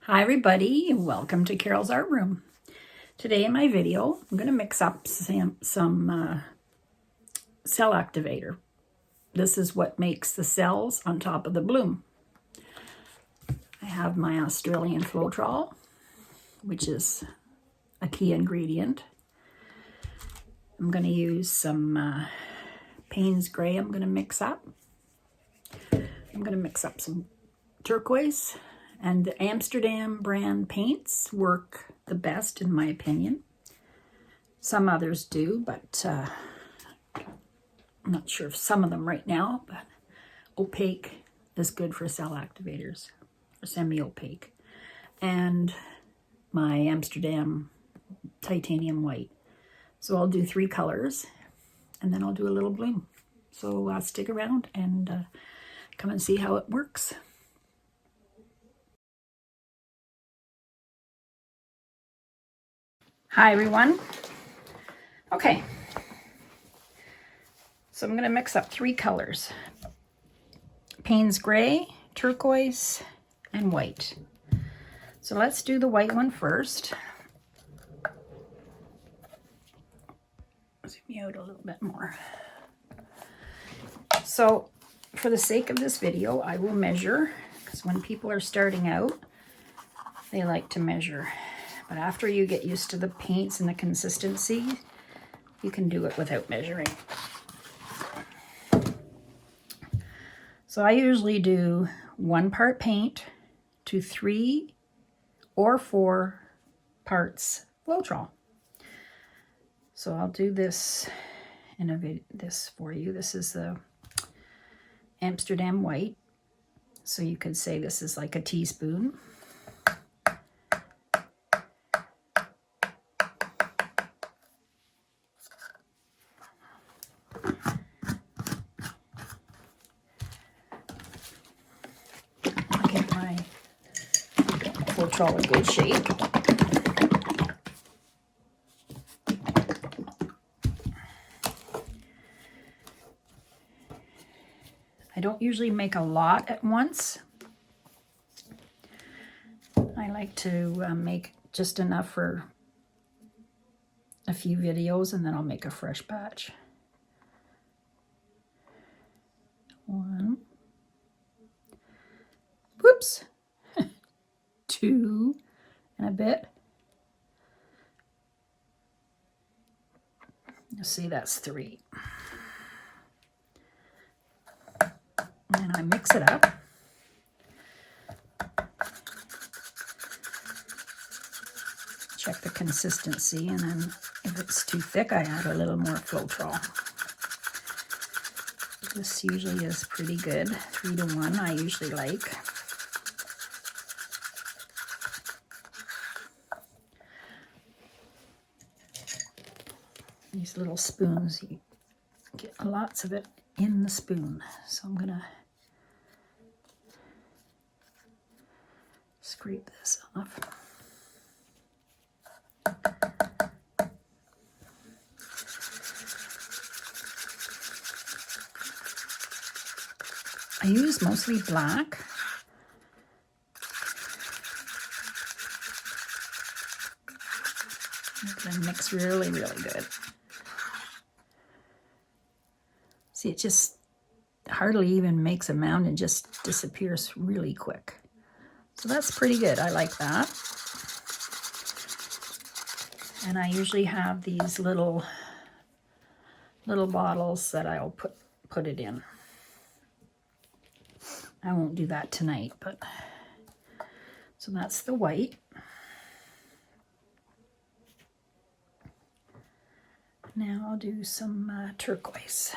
Hi everybody, and welcome to Carol's Art Room. Today in my video, I'm going to mix up some cell activator. This is what makes the cells on top of the bloom. I have my Australian Floetrol, which is a key ingredient. I'm going to use some Payne's Gray I'm going to mix up. I'm going to mix up some turquoise. And the Amsterdam brand paints work the best, in my opinion. Some others do, but I'm not sure if some of them right now, but opaque is good for cell activators, or semi-opaque. And my Amsterdam titanium white. So I'll do 3 colors, and then I'll do a little bloom. So stick around and come and see how it works. Hi everyone. Okay, so I'm going to mix up 3 colors. Payne's Gray, turquoise, and white. So let's do the white one first. Zoom you out a little bit more. So for the sake of this video, I will measure, because when people are starting out, they like to measure. But after you get used to the paints and the consistency, you can do it without measuring. So I usually do 1 part paint to 3 or 4 parts Floetrol. So I'll do this in a video, this for you. This is the Amsterdam white. So you could say this is like a teaspoon. My Floetrol in good shape. I don't usually make a lot at once. I like to make just enough for a few videos, and then I'll make a fresh batch. 1. Whoops. 2 and a bit. You see, that's 3. And I mix it up. Check the consistency, and then if it's too thick, I add a little more Floetrol. This usually is pretty good. 3 to 1 I usually like. These little spoons, you get lots of it in the spoon. So I'm gonna scrape this off. I use mostly black. They mix really, really good. See, it just hardly even makes a mound and just disappears really quick. So that's pretty good. I like that. And I usually have these little bottles that I'll put it in. I won't do that tonight, but so that's the white. Now I'll do some turquoise.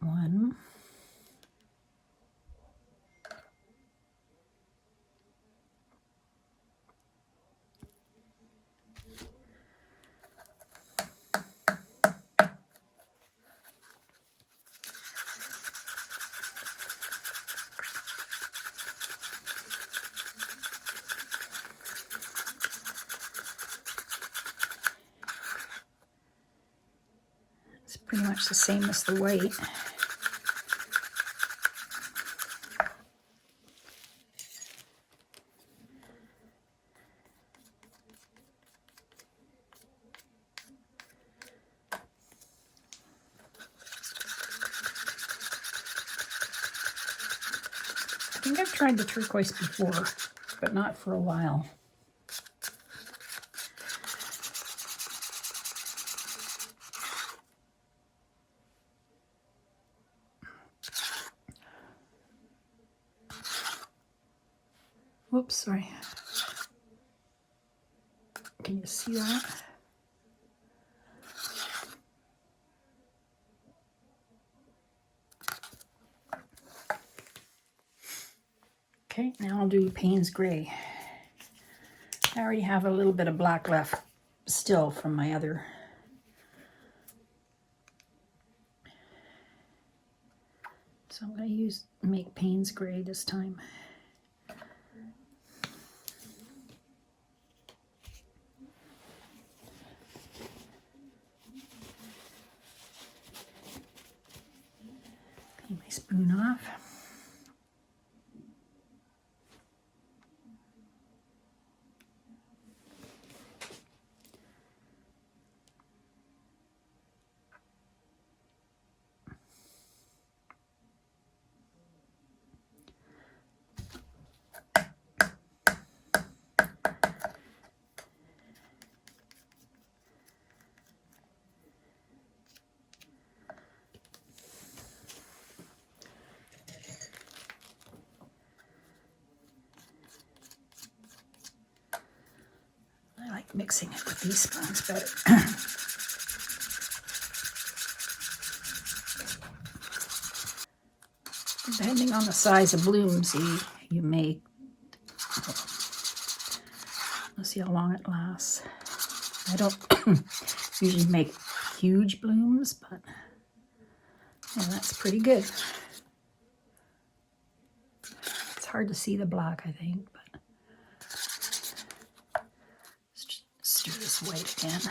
One. pretty much the same as the white. I think I've tried the turquoise before, but not for a while. Whoops, sorry. Can you see that? Okay, now I'll do Payne's Gray. I already have a little bit of black left still from my other. So I'm going to make Payne's Gray this time. Clean my spoon off. Mixing it with these spoons better. Depending on the size of blooms you make, let's see how long it lasts. I don't usually make huge blooms, but yeah, that's pretty good. It's hard to see the black, I think, but let's just stir this white again.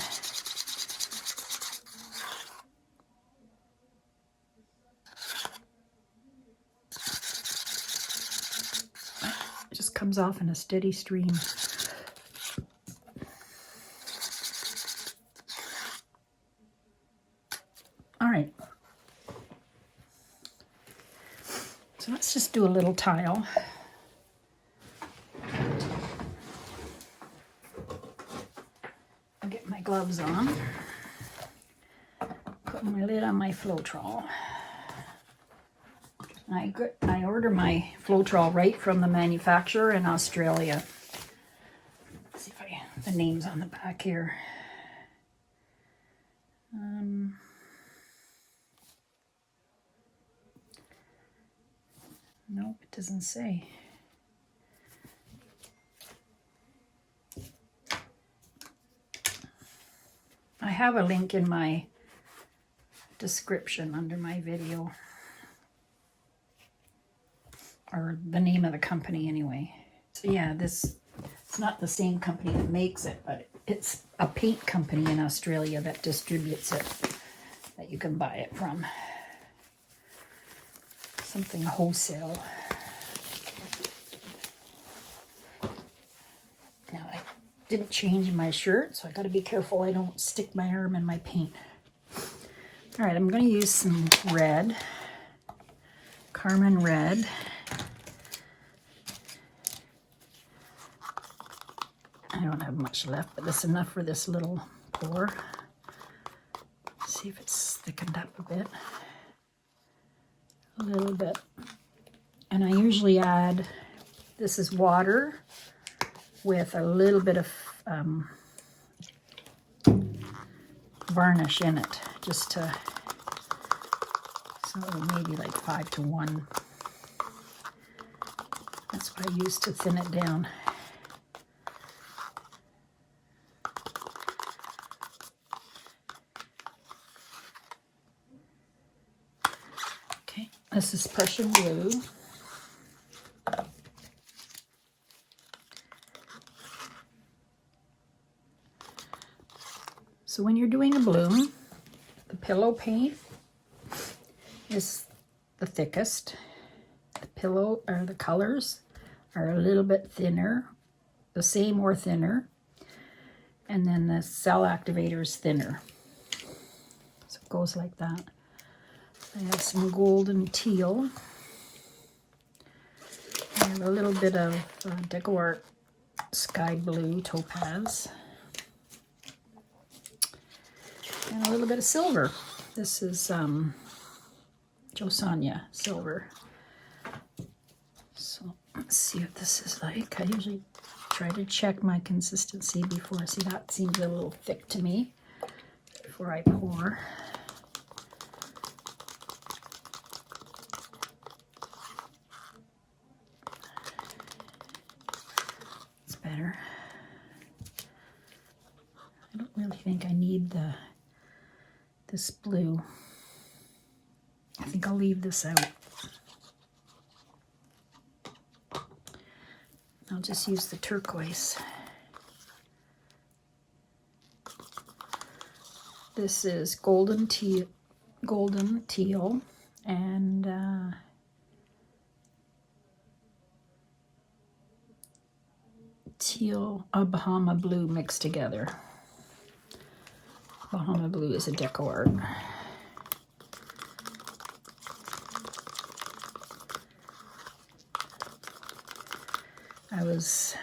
It just comes off in a steady stream. All right. So let's just do a little tile. I'll get my gloves on. Put my lid on my Floetrol. I order my Floetrol right from the manufacturer in Australia. Let's see if the name's on the back here. Nope, it doesn't say. I have a link in my description under my video. Or the name of the company anyway. So yeah, it's not the same company that makes it, but it's a paint company in Australia that distributes it, that you can buy it from. Something wholesale. Now I didn't change my shirt, so I got to be careful I don't stick my arm in my paint. All right, I'm going to use some red, Carmen red. I don't have much left, but that's enough for this little pour. See if it's thickened up a bit. A little bit. And I usually add, this is water with a little bit of varnish in it, just to, so maybe like 5 to 1. That's what I use to thin it down. This is Prussian glue. So when you're doing a bloom, The pillow paint is the thickest. The pillow, or the colors, are a little bit thinner, the same or thinner. And then the cell activator is thinner. So it goes like that. I have some golden teal. I have a little bit of DECO Art sky blue topaz. And a little bit of silver. This is Josanya silver. So let's see what this is like. I usually try to check my consistency before. See, that seems a little thick to me before I pour. It's better. I don't really think I need this blue. I think I'll leave this out. I'll just use the turquoise. This is golden teal, and teal, Bahama blue mixed together. Bahama blue is a DECO Art. I was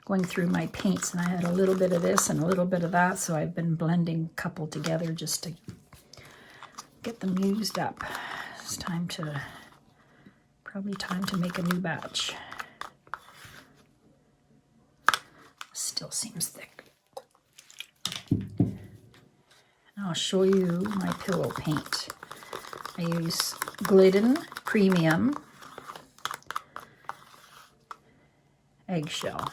going through my paints and I had a little bit of this and a little bit of that, so I've been blending a couple together just to get them used up. It's probably time to make a new batch. Still seems thick. I'll show you my pillow paint. I use Glidden Premium Eggshell.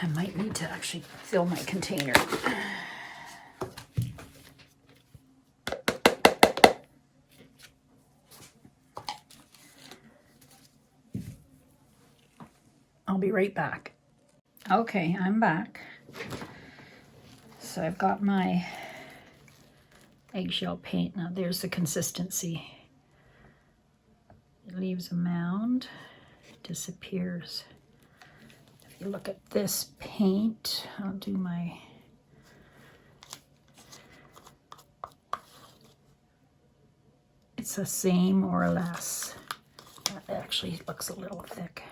I might need to actually fill my container. I'll be right back. Okay, I'm back. So I've got my eggshell paint. Now there's the consistency. It leaves a mound, disappears. If you look at this paint, I'll do my it's the same more or less. That actually looks a little thick.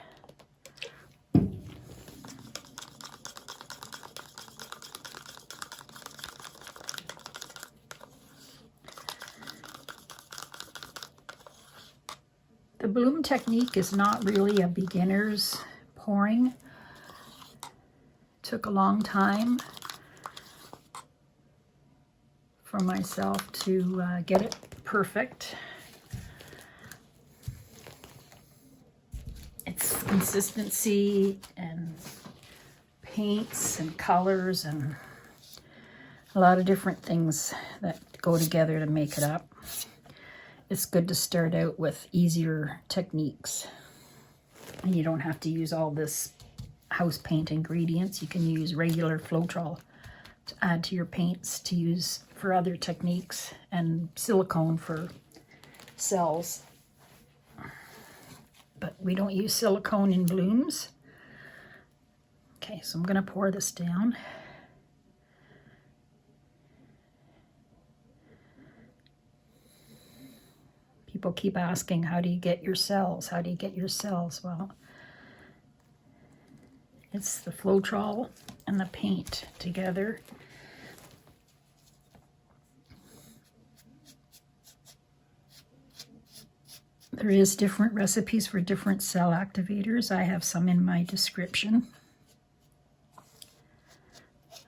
The bloom technique is not really a beginner's pouring. Took a long time for myself to get it perfect. It's consistency and paints and colors and a lot of different things that go together to make it up. It's good to start out with easier techniques. And you don't have to use all this house paint ingredients. You can use regular Floetrol to add to your paints to use for other techniques, and silicone for cells. But we don't use silicone in blooms. Okay, so I'm going to pour this down. People keep asking, how do you get your cells? How do you get your cells? Well, it's the Floetrol and the paint together. There is different recipes for different cell activators. I have some in my description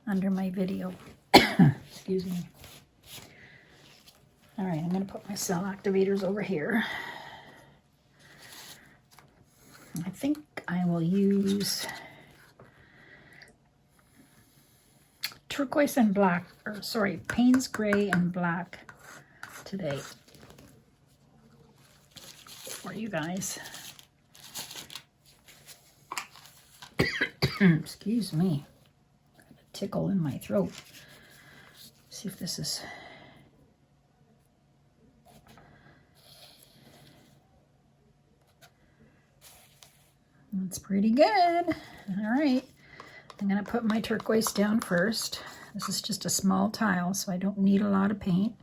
under my video. Excuse me. All right, I'm going to put my cell activators over here. I think I will use turquoise and black, or sorry, Payne's gray and black today for you guys. Excuse me. tickle in my throat. See if this is... That's pretty good. All right. I'm going to put my turquoise down first. This is just a small tile, so I don't need a lot of paint.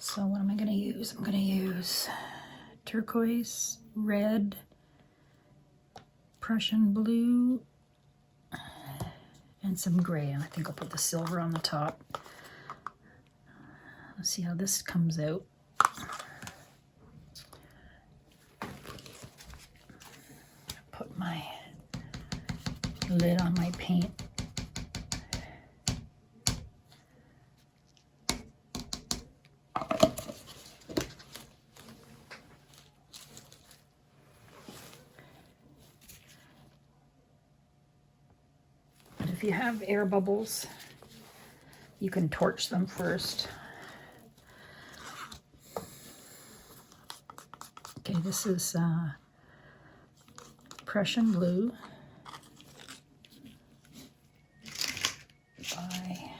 So what am I going to use? I'm going to use turquoise, red, Prussian blue, and some gray. And I think I'll put the silver on the top. Let's see how this comes out. Put my lid on my paint. If you have air bubbles, you can torch them first. Okay, this is Prussian blue by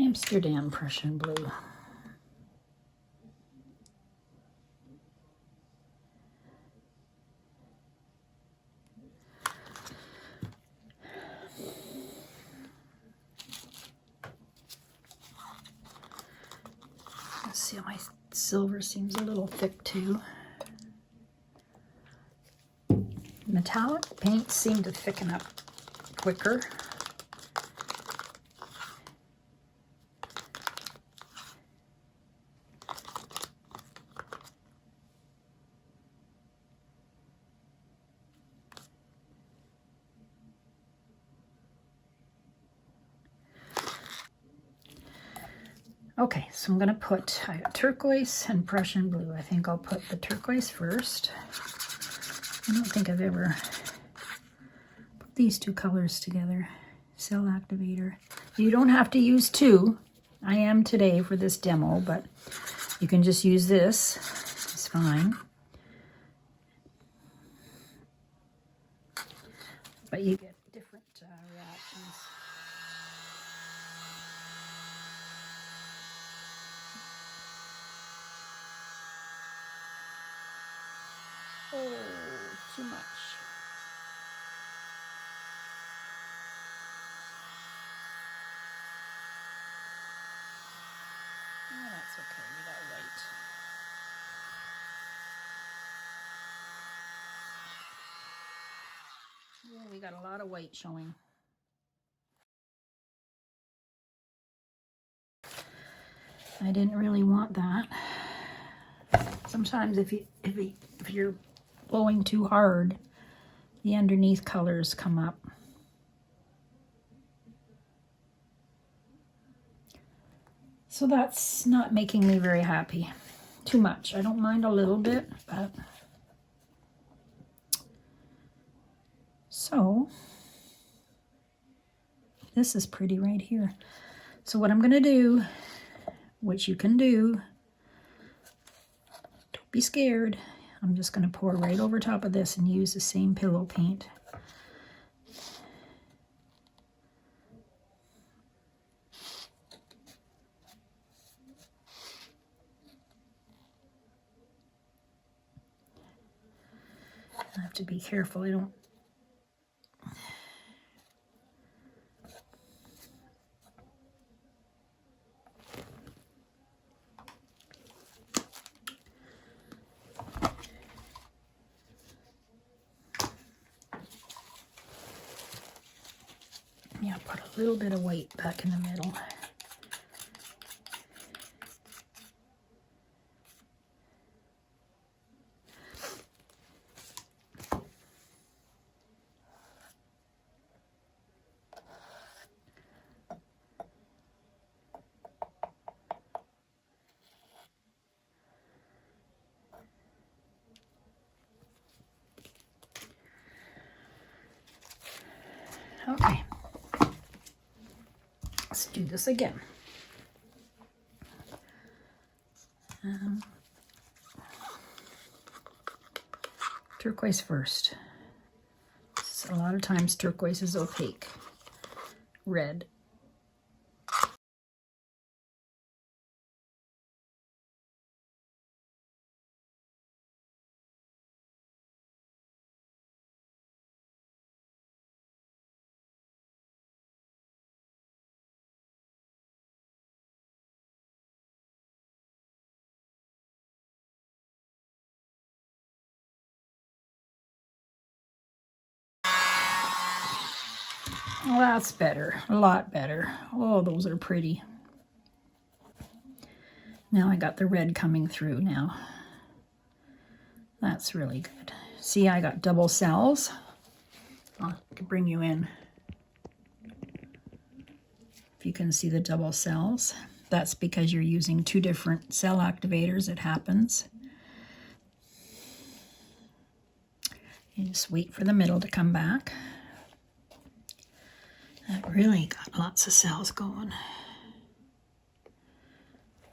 Amsterdam Prussian blue. Let's see, my silver seems a little thick too. Metallic paints seem to thicken up quicker. Okay, so I'm going to put, I got turquoise and Prussian blue. I think I'll put the turquoise first. I don't think I've ever put these two colors together. Cell activator. You don't have to use two. I am today for this demo, but you can just use this. It's fine. But you get different reactions. Oh, too much. Oh, that's okay. We got white. Yeah, we got a lot of white showing. I didn't really want that. Sometimes if you're blowing too hard, the underneath colors come up. So that's not making me very happy. Too much. I don't mind a little bit, but so this is pretty right here. So what I'm going to do, which you can do, don't be scared. I'm just going to pour right over top of this and use the same pillow paint. I have to be careful. I don't... Yeah, put a little bit of white back in the middle. Okay, let's do this again. Turquoise first. A lot of times turquoise is opaque. Red. Well, that's better, a lot better. Oh, those are pretty. Now I got the red coming through now. That's really good. See, I got double cells. I'll bring you in. If you can see the double cells, that's because you're using two different cell activators. It happens. You just wait for the middle to come back. That really got lots of cells going.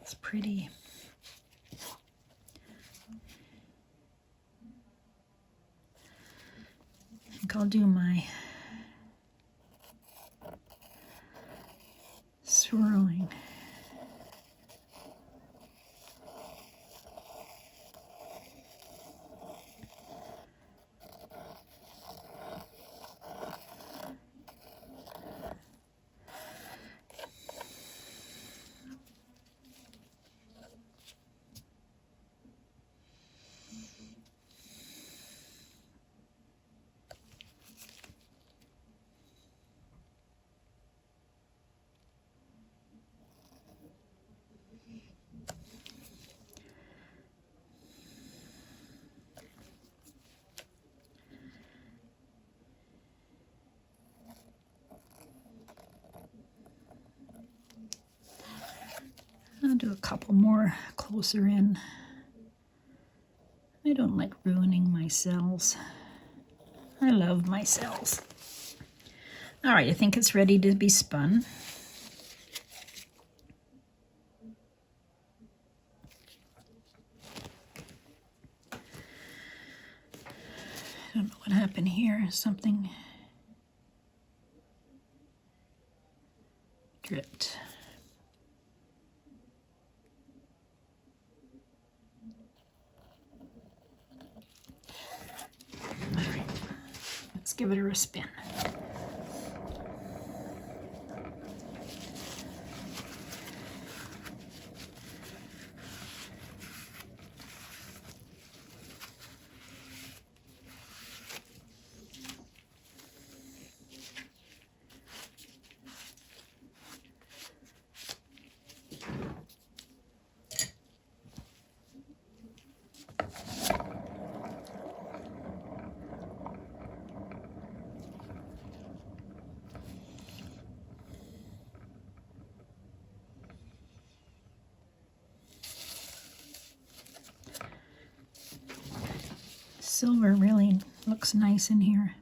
It's pretty. I think I'll do my swirling. I'll do a couple more closer in. I don't like ruining my cells. I love my cells. All right, I think it's ready to be spun. I don't know what happened here. Something dripped. All right, let's give it a spin. Silver really looks nice in here.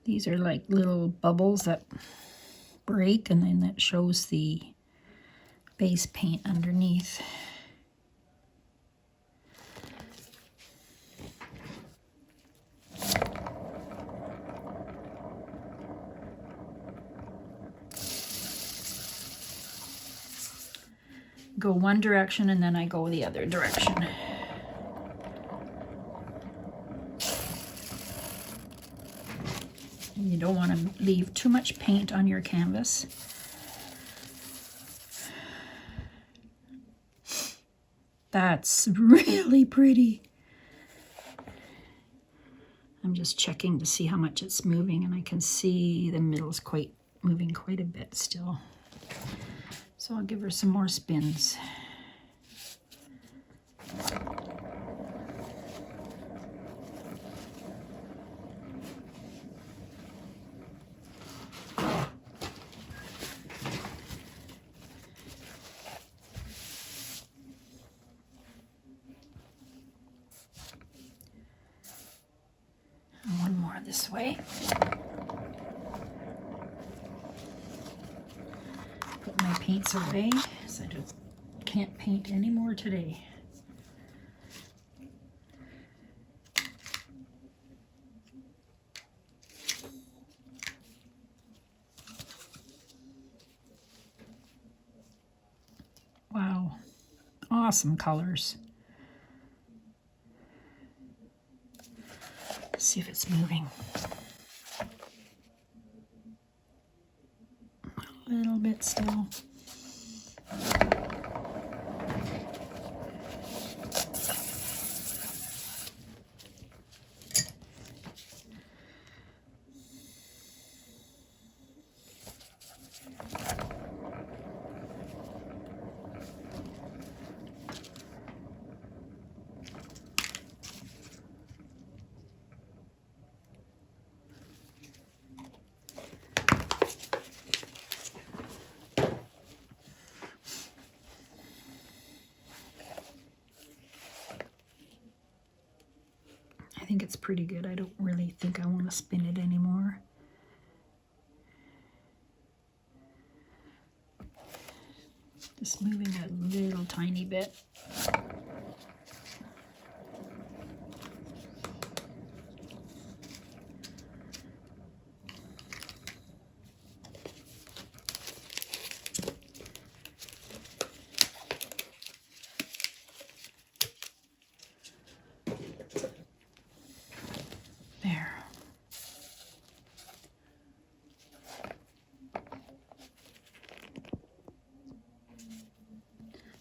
These are like little bubbles that break, and then that shows the base paint underneath. Go one direction and then I go the other direction. You don't want to leave too much paint on your canvas. That's really pretty. I'm just checking to see how much it's moving, and I can see the middle's moving quite a bit still. So I'll give her some more spins. And one more this way. put my paints away, so I can't paint anymore today. Wow, awesome colors. Let's see if it's moving. A little bit still. I think it's pretty good. I don't really think I want to spin it anymore. Just moving a little tiny bit. There.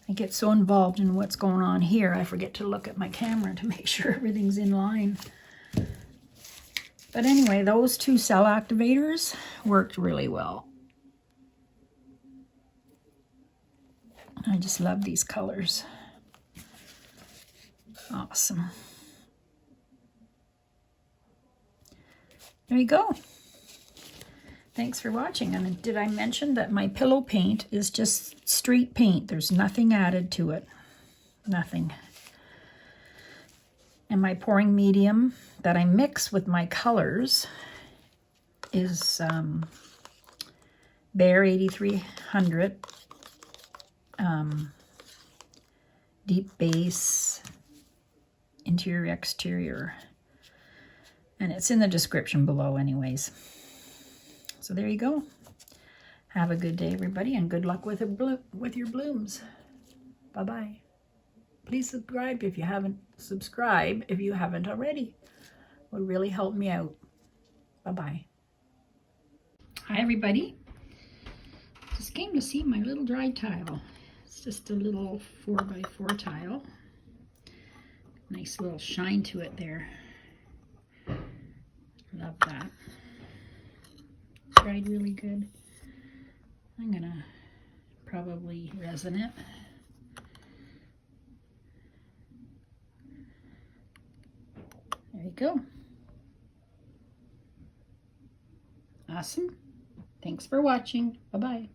I get so involved in what's going on here, I forget to look at my camera to make sure everything's in line. But anyway, those two cell activators worked really well. I just love these colors. Awesome. There you go. Thanks for watching. And did I mention that my pillow paint is just straight paint? There's nothing added to it. Nothing. And my pouring medium that I mix with my colors is Bear 8300 Deep Base Interior Exterior. And it's in the description below anyways. So there you go. Have a good day, everybody, and good luck with your blooms. Bye-bye. Please subscribe if you haven't. Subscribe if you haven't already. Would really help me out. Bye-bye. Hi, everybody. Just came to see my little dry tile. It's just a little 4x4 tile. Nice little shine to it there. Love that. Dried really good. I'm gonna probably resin it. There you go. Awesome. Thanks for watching. Bye-bye.